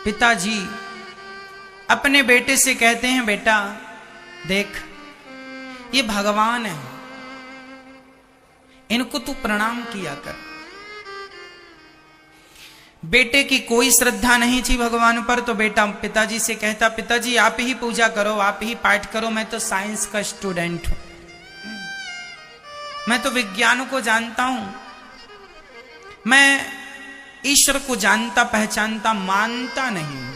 पिताजी अपने बेटे से कहते हैं, बेटा देख ये भगवान है, इनको तू प्रणाम किया कर। बेटे की कोई श्रद्धा नहीं थी भगवान पर, तो बेटा पिताजी से कहता, पिताजी आप ही पूजा करो, आप ही पाठ करो, मैं तो साइंस का स्टूडेंट हूं, मैं तो विज्ञान को जानता हूं, मैं ईश्वर को जानता पहचानता मानता नहीं।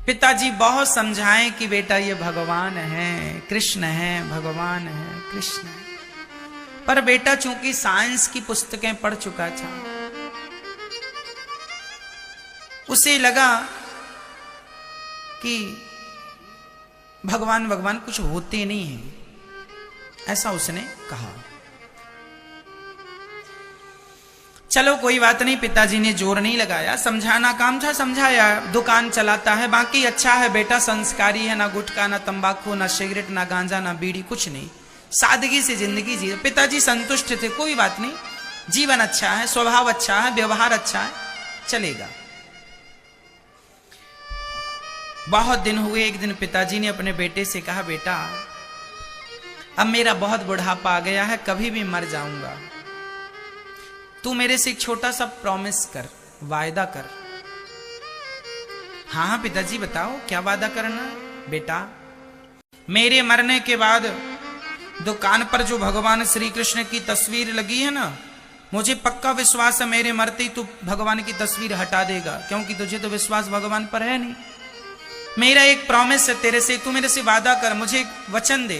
पिताजी बहुत समझाएं कि बेटा ये भगवान है, कृष्ण है, भगवान है, कृष्ण है, पर बेटा चूंकि साइंस की पुस्तकें पढ़ चुका था, उसे लगा कि भगवान भगवान कुछ होते नहीं हैं, ऐसा उसने कहा। चलो कोई बात नहीं, पिताजी ने जोर नहीं लगाया, समझाना काम था, समझाया, दुकान चलाता है, बाकी अच्छा है बेटा, संस्कारी है, ना गुटखा ना तंबाकू ना सिगरेट ना गांजा ना बीड़ी, कुछ नहीं, सादगी से जिंदगी जी। पिताजी संतुष्ट थे, कोई बात नहीं, जीवन अच्छा है, स्वभाव अच्छा है, व्यवहार अच्छा है, चलेगा। बहुत दिन हुए, एक दिन पिताजी ने अपने बेटे से कहा, बेटा अब मेरा बहुत बुढ़ापा आ गया है, कभी भी मर जाऊंगा, तू मेरे से एक छोटा सा प्रॉमिस कर, वायदा कर। हाँ हाँ पिताजी बताओ क्या वादा करना है। बेटा मेरे मरने के बाद दुकान पर जो भगवान श्री कृष्ण की तस्वीर लगी है ना, मुझे पक्का विश्वास है मेरे मरते ही तू भगवान की तस्वीर हटा देगा, क्योंकि तुझे तो विश्वास भगवान पर है नहीं। मेरा एक प्रॉमिस है तेरे से, तू मेरे से वादा कर, मुझे एक वचन दे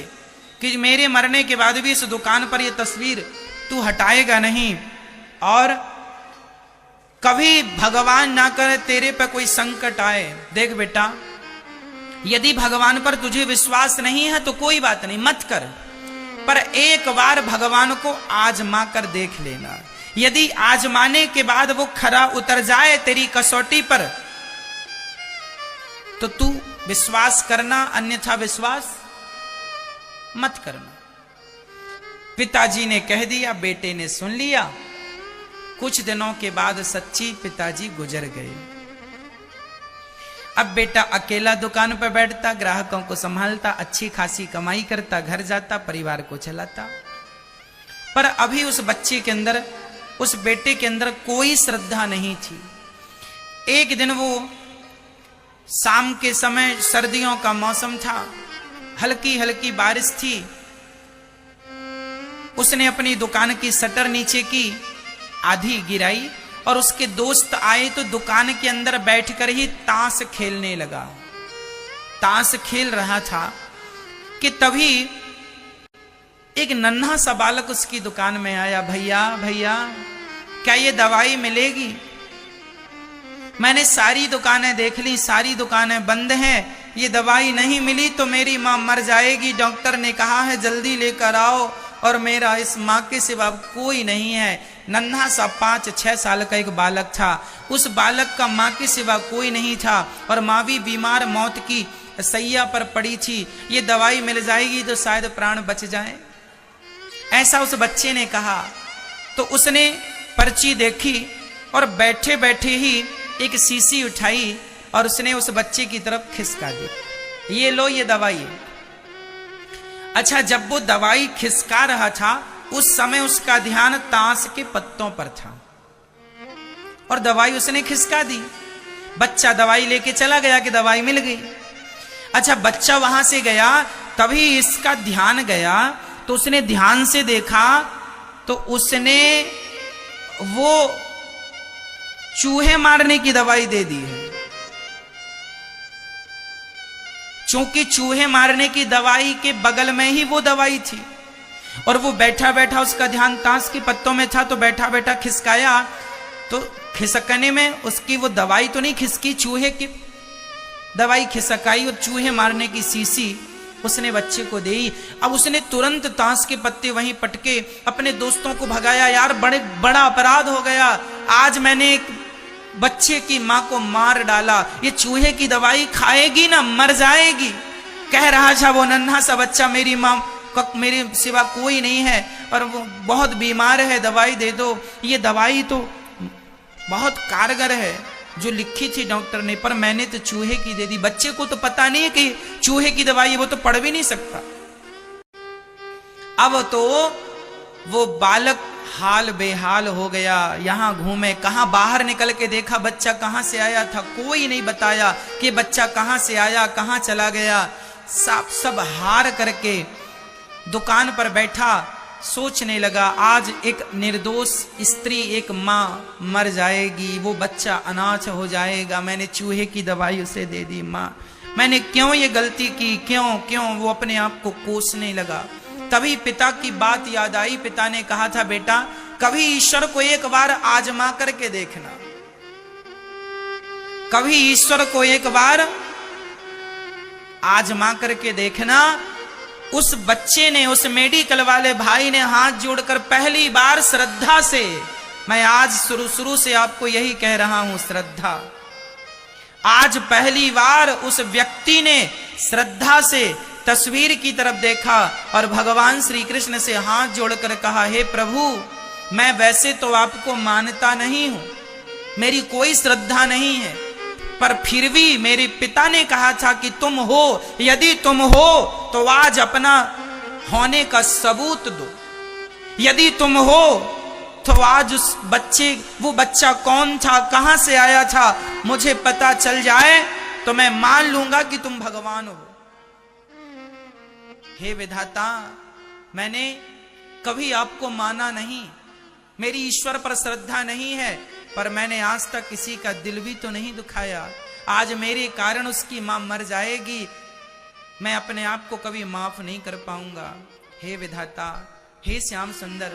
कि मेरे मरने के बाद भी इस दुकान पर यह तस्वीर तू हटाएगा नहीं, और कभी भगवान ना करे तेरे पर कोई संकट आए। देख बेटा यदि भगवान पर तुझे विश्वास नहीं है तो कोई बात नहीं, मत कर, पर एक बार भगवान को आजमा कर देख लेना। यदि आजमाने के बाद वो खरा उतर जाए तेरी कसौटी पर तो तू विश्वास करना, अन्यथा विश्वास मत करना। पिताजी ने कह दिया, बेटे ने सुन लिया। कुछ दिनों के बाद सच्ची पिताजी गुजर गए। अब बेटा अकेला दुकान पर बैठता, ग्राहकों को संभालता, अच्छी खासी कमाई करता, घर जाता, परिवार को चलाता। पर अभी उस बच्चे के अंदर, उस बेटे के अंदर कोई श्रद्धा नहीं थी। एक दिन वो शाम के समय, सर्दियों का मौसम था, हल्की हल्की बारिश थी, उसने अपनी दुकान की शटर नीचे की, आधी गिराई, और उसके दोस्त आए तो दुकान के अंदर बैठकर ही ताश खेलने लगा। ताश खेल रहा था कि तभी एक नन्हा सा बालक उसकी दुकान में आया। भैया भैया क्या ये दवाई मिलेगी? मैंने सारी दुकानें देख ली, सारी दुकानें बंद हैं, ये दवाई नहीं मिली तो मेरी मां मर जाएगी, डॉक्टर ने कहा है जल्दी लेकर आओ, और मेरा इस मां के सिवा कोई नहीं है। नन्हा सा 5-6 साल का एक बालक था, उस बालक का मां के सिवा कोई नहीं था, और मां भी बीमार, मौत की सैया पर पड़ी थी, ये दवाई मिल जाएगी तो शायद प्राण बच जाए, ऐसा उस बच्चे ने कहा। तो उसने पर्ची देखी और बैठे बैठे ही एक शीशी उठाई और उसने उस बच्चे की तरफ खिसका दी, ये लो ये दवाई। अच्छा, जब वो दवाई खिसका रहा था उस समय उसका ध्यान ताश के पत्तों पर था, और दवाई उसने खिसका दी। बच्चा दवाई लेके चला गया कि दवाई मिल गई। अच्छा, बच्चा वहां से गया, तभी इसका ध्यान गया, तो उसने ध्यान से देखा तो उसने वो चूहे मारने की दवाई दे दी है। चूंकि चूहे मारने की दवाई के बगल में ही वो दवाई थी, और वो बैठा बैठा उसका ध्यान ताश के पत्तों में था, तो बैठा बैठा खिसकाया, तो खिसकने में उसकी वो दवाई तो नहीं खिसकी, चूहे की दवाई खिसकाई, और चूहे मारने की शीशी उसने बच्चे को दी। अब उसने तुरंत ताश के पत्ते वहीं पटके अपने दोस्तों को भगाया, यार बड़ा अपराध हो गया, आज मैंने एक बच्चे की मां को मार डाला, ये चूहे की दवाई खाएगी ना, मर जाएगी। कह रहा था वो नन्हा सा बच्चा, मेरी मां मेरे सिवा कोई नहीं है और वो बहुत बीमार है, दवाई दे दो, ये दवाई तो बहुत कारगर है, जो लिखी थी डॉक्टर ने, पर मैंने तो चूहे की दे दी। बच्चे को तो पता नहीं है कि चूहे की दवाई है, वो तो पढ़ भी नहीं सकता। अब तो वो बालक हाल बेहाल हो गया, यहां घूमे, कहां बाहर निकल के देखा बच्चा कहां से आया था, कोई नहीं बताया कि बच्चा कहां से आया, कहां चला गया। सब हार करके दुकान पर बैठा, सोचने लगा आज एक निर्दोष स्त्री, एक मां मर जाएगी, वो बच्चा अनाथ हो जाएगा, मैंने चूहे की दवाई उसे दे दी। मां, मैंने क्यों ये गलती की, क्यों? वो अपने आप को कोसने लगा। तभी पिता की बात याद आई। पिता ने कहा था, बेटा कभी ईश्वर को एक बार आजमा करके देखना, कभी ईश्वर को एक बार आजमा करके देखना। उस बच्चे ने, उस मेडिकल वाले भाई ने हाथ जोड़कर पहली बार श्रद्धा से, मैं आज शुरू से आपको यही कह रहा हूं, श्रद्धा, आज पहली बार उस व्यक्ति ने श्रद्धा से तस्वीर की तरफ देखा और भगवान श्री कृष्ण से हाथ जोड़कर कहा, हे प्रभु, मैं वैसे तो आपको मानता नहीं हूं, मेरी कोई श्रद्धा नहीं है, पर फिर भी मेरे पिता ने कहा था कि तुम हो, यदि तुम हो तो आज अपना होने का सबूत दो, यदि तुम हो तो आज उस बच्चे, वो बच्चा कौन था, कहां से आया था, मुझे पता चल जाए तो मैं मान लूंगा कि तुम भगवान हो। हे विधाता, मैंने कभी आपको माना नहीं, मेरी ईश्वर पर श्रद्धा नहीं है, पर मैंने आज तक किसी का दिल भी तो नहीं दुखाया। आज मेरे कारण उसकी मां मर जाएगी, मैं अपने आप को कभी माफ नहीं कर पाऊंगा। हे विधाता, हे श्याम सुंदर,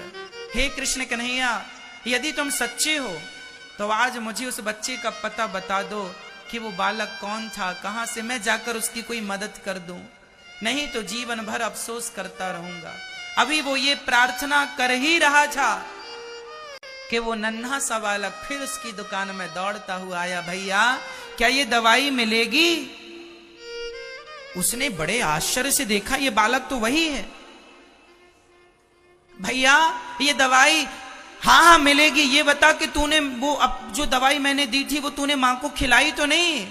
हे कृष्ण कन्हैया, यदि तुम सच्चे हो तो आज मुझे उस बच्चे का पता बता दो कि वो बालक कौन था, कहां से, मैं जाकर उसकी कोई मदद कर दूं, नहीं तो जीवन भर अफसोस करता रहूंगा। अभी वो ये प्रार्थना कर ही रहा था कि वो नन्हा सा बालक फिर उसकी दुकान में दौड़ता हुआ आया, भैया क्या ये दवाई मिलेगी? उसने बड़े आश्चर्य से देखा, ये बालक तो वही है। भैया ये दवाई, हाँ मिलेगी, ये बता कि तूने वो अब जो दवाई मैंने दी थी वो तूने मां को खिलाई तो नहीं?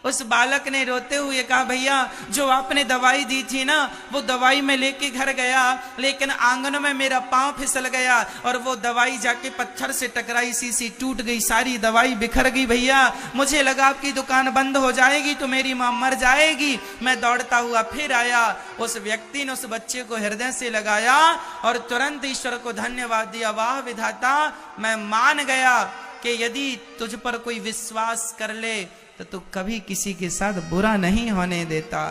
उस बालक ने रोते हुए कहा, भैया जो आपने दवाई दी थी ना, वो दवाई मैं लेके घर गया, लेकिन आंगन में मेरा पांव फिसल गया और वो दवाई जाके पत्थर से टकराई, शीशी टूट गई, सारी दवाई बिखर गई। भैया मुझे लगा आपकी दुकान बंद हो जाएगी तो मेरी मां मर जाएगी। मैं दौड़ता हुआ फिर आया। उस व्यक्ति ने उस बच्चे को हृदय से लगाया और तुरंत ईश्वर को धन्यवाद दिया, वाह विधाता, मैं मान गया कि यदि तुझ पर कोई विश्वास कर ले तो तू कभी किसी के साथ बुरा नहीं होने देता।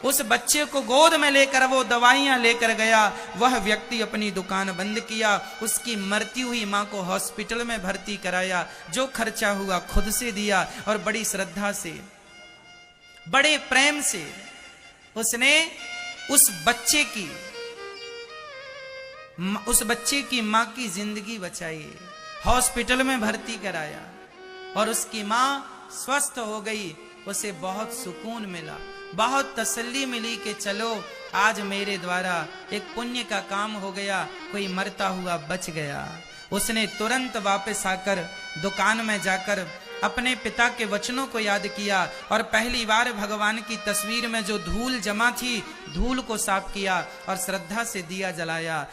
उस बच्चे को गोद में लेकर वो दवाइयां लेकर गया। वह व्यक्ति अपनी दुकान बंद किया, उसकी मरती हुई मां को हॉस्पिटल में भर्ती कराया, जो खर्चा हुआ खुद से दिया और बड़ी श्रद्धा से, बड़े प्रेम से उसने उस बच्चे की मां की जिंदगी बचाई, हॉस्पिटल में भर्ती कराया और उसकी मां स्वस्थ हो गई। उसे बहुत सुकून मिला, बहुत तसल्ली मिली कि चलो आज मेरे द्वारा एक पुण्य का काम हो गया, कोई मरता हुआ बच गया। उसने तुरंत वापस आकर दुकान में जाकर अपने पिता के वचनों को याद किया और पहली बार भगवान की तस्वीर में जो धूल जमा थी, धूल को साफ किया और श्रद्धा से दिया जलाया